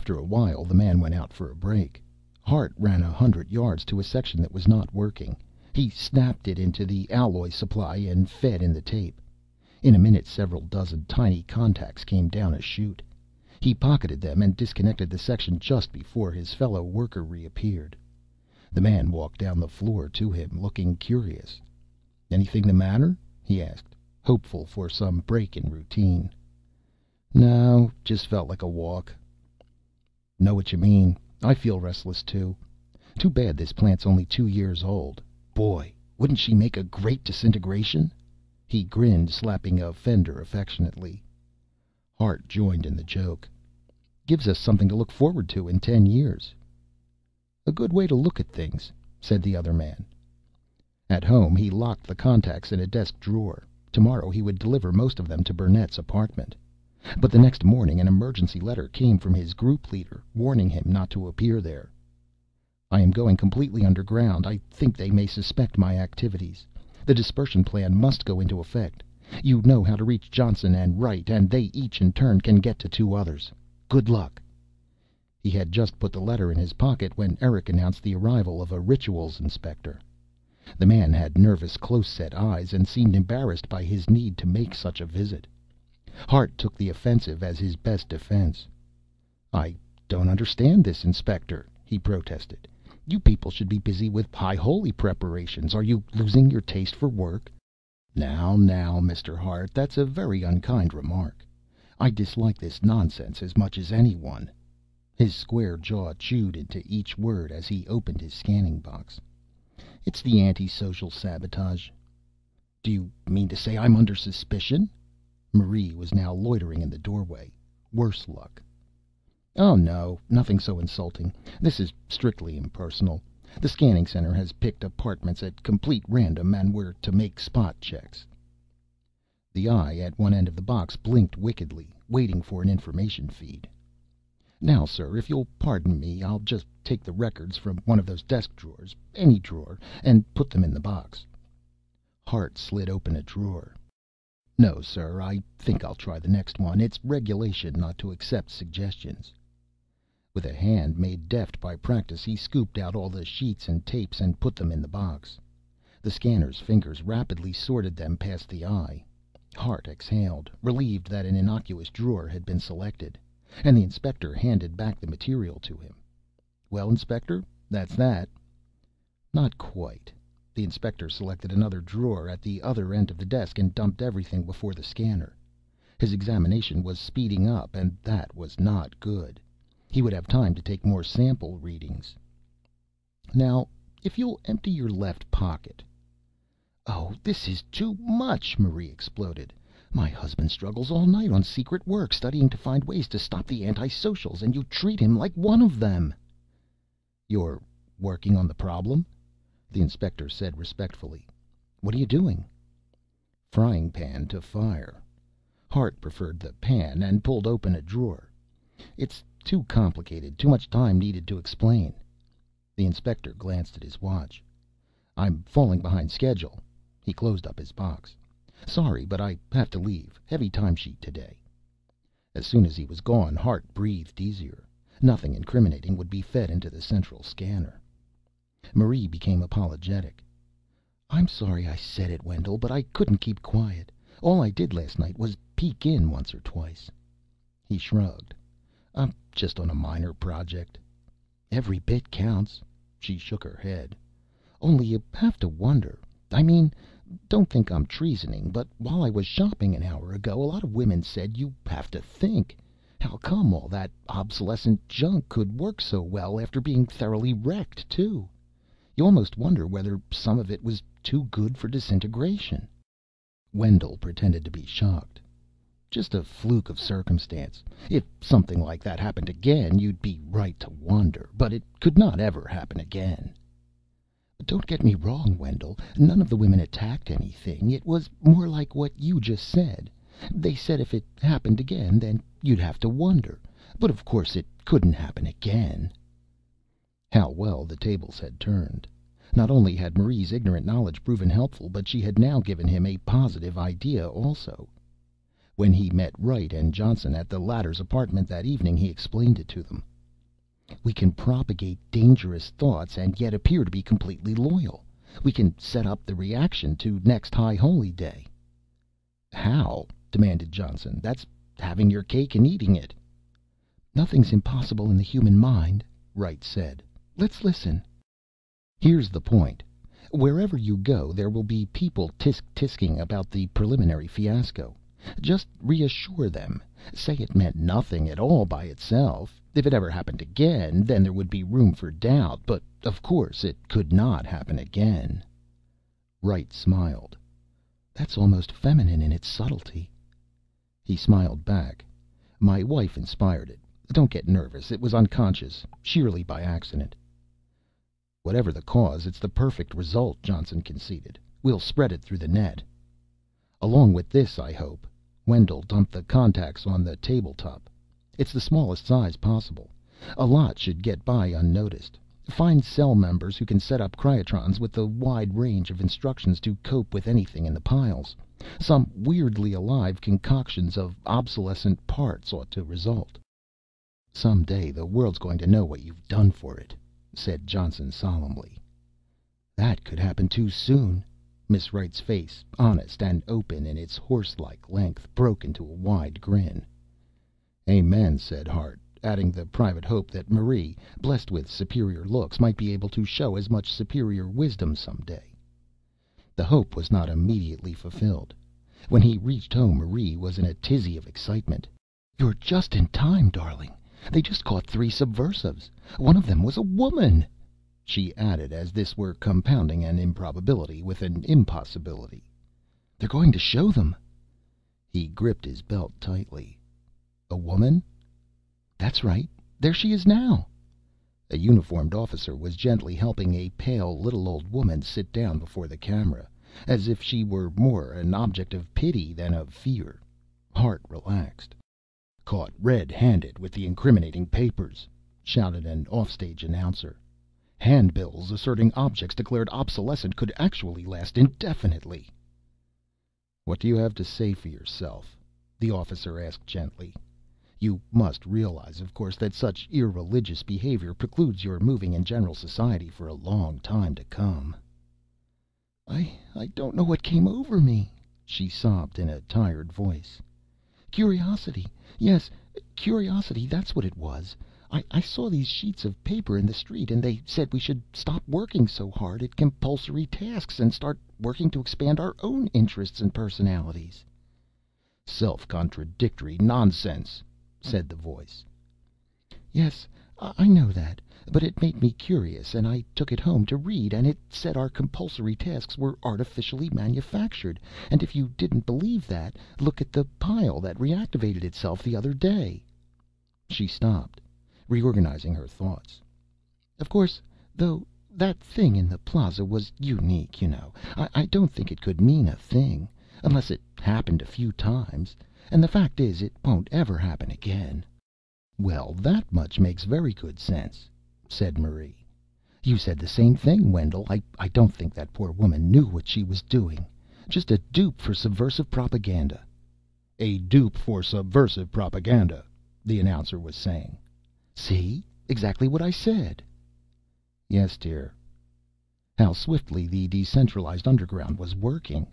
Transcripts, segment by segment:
After a while, the man went out for a break. Hart ran 100 yards to a section that was not working. He snapped it into the alloy supply and fed in the tape. In a minute, several dozen tiny contacts came down a chute. He pocketed them and disconnected the section just before his fellow worker reappeared. The man walked down the floor to him, looking curious. "Anything the matter?" he asked, hopeful for some break in routine. "No, just felt like a walk." "Know what you mean. I feel restless, too. Too bad this plant's only 2 years old. Boy, wouldn't she make a great disintegration?" He grinned, slapping a fender affectionately. Hart joined in the joke. "Gives us something to look forward to in 10 years." "A good way to look at things," said the other man. At home, he locked the contacts in a desk drawer. Tomorrow he would deliver most of them to Burnett's apartment. But the next morning an emergency letter came from his group leader, warning him not to appear there. "I am going completely underground. I think they may suspect my activities. The dispersion plan must go into effect. You know how to reach Johnson and Wright, and they each in turn can get to 2 others. Good luck." He had just put the letter in his pocket when Eric announced the arrival of a rituals inspector. The man had nervous, close-set eyes and seemed embarrassed by his need to make such a visit. Hart took the offensive as his best defense. "I don't understand this, Inspector," he protested. "You people should be busy with High Holy preparations. Are you losing your taste for work?" Now, Mr. Hart, that's a very unkind remark. I dislike this nonsense as much as anyone." His square jaw chewed into each word as he opened his scanning box. "It's the antisocial sabotage." "Do you mean to say I'm under suspicion?" Marie was now loitering in the doorway. Worse luck. "Oh, no, nothing so insulting. This is strictly impersonal. The scanning center has picked apartments at complete random, and we're to make spot checks." The eye at one end of the box blinked wickedly, waiting for an information feed. "Now, sir, if you'll pardon me, I'll just take the records from one of those desk drawers, any drawer, and put them in the box." Hart slid open a drawer. "No, sir, I think I'll try the next one. It's regulation not to accept suggestions." With a hand made deft by practice, he scooped out all the sheets and tapes and put them in the box. The scanner's fingers rapidly sorted them past the eye. Hart exhaled, relieved that an innocuous drawer had been selected, and the inspector handed back the material to him. "Well, Inspector, that's that." "Not quite." The inspector selected another drawer at the other end of the desk and dumped everything before the scanner. His examination was speeding up, and that was not good. He would have time to take more sample readings. "Now, if you'll empty your left pocket." "Oh, this is too much!" Marie exploded. "My husband struggles all night on secret work, studying to find ways to stop the antisocials, and you treat him like one of them." "You're working on the problem?" the inspector said respectfully. "What are you doing?" "Frying pan to fire." Hart preferred the pan and pulled open a drawer. "It's too complicated, too much time needed to explain." The inspector glanced at his watch. "I'm falling behind schedule." He closed up his box. "Sorry, but I have to leave. Heavy timesheet today." As soon as he was gone, Hart breathed easier. Nothing incriminating would be fed into the central scanner. Marie became apologetic. "I'm sorry I said it, Wendell, but I couldn't keep quiet. All I did last night was peek in once or twice." He shrugged. "I'm just on a minor project." "Every bit counts." She shook her head. "Only you have to wonder. I mean, don't think I'm treasoning, but while I was shopping an hour ago, a lot of women said you have to think. How come all that obsolescent junk could work so well after being thoroughly wrecked, too? You almost wonder whether some of it was too good for disintegration." Wendell pretended to be shocked. "Just a fluke of circumstance. If something like that happened again, you'd be right to wonder. But it could not ever happen again." "Don't get me wrong, Wendell. None of the women attacked anything. It was more like what you just said. They said if it happened again, then you'd have to wonder. But of course it couldn't happen again." How well the tables had turned. Not only had Marie's ignorant knowledge proven helpful, but she had now given him a positive idea also. When he met Wright and Johnson at the latter's apartment that evening, he explained it to them. We can propagate dangerous thoughts and yet appear to be completely loyal. We can set up the reaction to next High Holy Day." "How?" demanded Johnson. "That's having your cake and eating it." "Nothing's impossible in the human mind," Wright said. "Let's listen." "Here's the point. Wherever you go, there will be people tisk-tisking about the preliminary fiasco. Just reassure them. Say it meant nothing at all by itself. If it ever happened again, then there would be room for doubt. But, of course, it could not happen again." Wright smiled. "That's almost feminine in its subtlety." He smiled back. "My wife inspired it. Don't get nervous. It was unconscious, sheerly by accident." "Whatever the cause, it's the perfect result," Johnson conceded. "We'll spread it through the net." "Along with this, I hope." Wendell dumped the contacts on the tabletop. "It's the smallest size possible. A lot should get by unnoticed. Find cell members who can set up cryotrons with the wide range of instructions to cope with anything in the piles. Some weirdly alive concoctions of obsolescent parts ought to result." "Someday the world's going to know what you've done for it," said Johnson solemnly. "That could happen too soon." Miss Wright's face, honest and open in its horse-like length, broke into a wide grin. "Amen," said Hart, adding the private hope that Marie, blessed with superior looks, might be able to show as much superior wisdom some day. The hope was not immediately fulfilled. When he reached home, Marie was in a tizzy of excitement. "You're just in time, darling. They just caught 3 subversives. One of them was a woman," she added, as this were compounding an improbability with an impossibility. "They're going to show them." He gripped his belt tightly. "A woman?" "That's right. There she is now." A uniformed officer was gently helping a pale little old woman sit down before the camera, as if she were more an object of pity than of fear. Hart relaxed. "Caught red-handed with the incriminating papers," shouted an offstage announcer. "Handbills asserting objects declared obsolescent could actually last indefinitely." "What do you have to say for yourself?" the officer asked gently. "You must realize, of course, that such irreligious behavior precludes your moving in general society for a long time to come." I don't know what came over me," she sobbed in a tired voice. "Curiosity. Yes, curiosity, that's what it was. I saw these sheets of paper in the street, and they said we should stop working so hard at compulsory tasks and start working to expand our own interests and personalities." "Self-contradictory nonsense," said the voice. "Yes, I know that. But it made me curious, and I took it home to read, and it said our compulsory tasks were artificially manufactured. And if you didn't believe that, look at the pile that reactivated itself the other day." She stopped, reorganizing her thoughts. "Of course, though, that thing in the plaza was unique, you know. I don't think it could mean a thing, unless it happened a few times. And the fact is, it won't ever happen again." "Well, that much makes very good sense," said Marie. "You said the same thing, Wendell. I don't think that poor woman knew what she was doing. Just a dupe for subversive propaganda." "A dupe for subversive propaganda," the announcer was saying. "See? Exactly what I said." "Yes, dear." How swiftly the decentralized underground was working!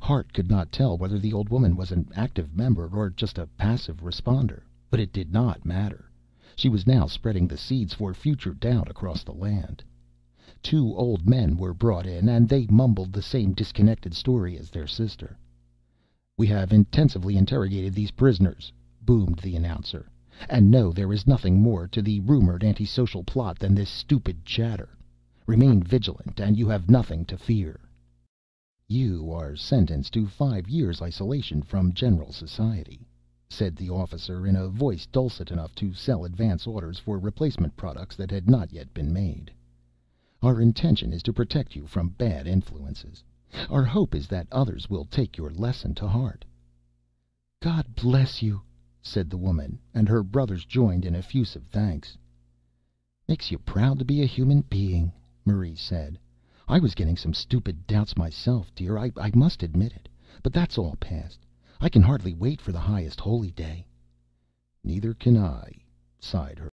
Hart could not tell whether the old woman was an active member or just a passive responder, but it did not matter. She was now spreading the seeds for future doubt across the land. 2 old men were brought in, and they mumbled the same disconnected story as their sister. "We have intensively interrogated these prisoners," boomed the announcer, "and know there is nothing more to the rumored antisocial plot than this stupid chatter. Remain vigilant, and you have nothing to fear." "You are sentenced to 5 years' isolation from general society," said the officer in a voice dulcet enough to sell advance orders for replacement products that had not yet been made. "Our intention is to protect you from bad influences. Our hope is that others will take your lesson to heart." "God bless you," said the woman, and her brothers joined in effusive thanks. "Makes you proud to be a human being," Marie said. "I was getting some stupid doubts myself, dear. I must admit it. But that's all past. I can hardly wait for the highest holy day." "Neither can I," sighed her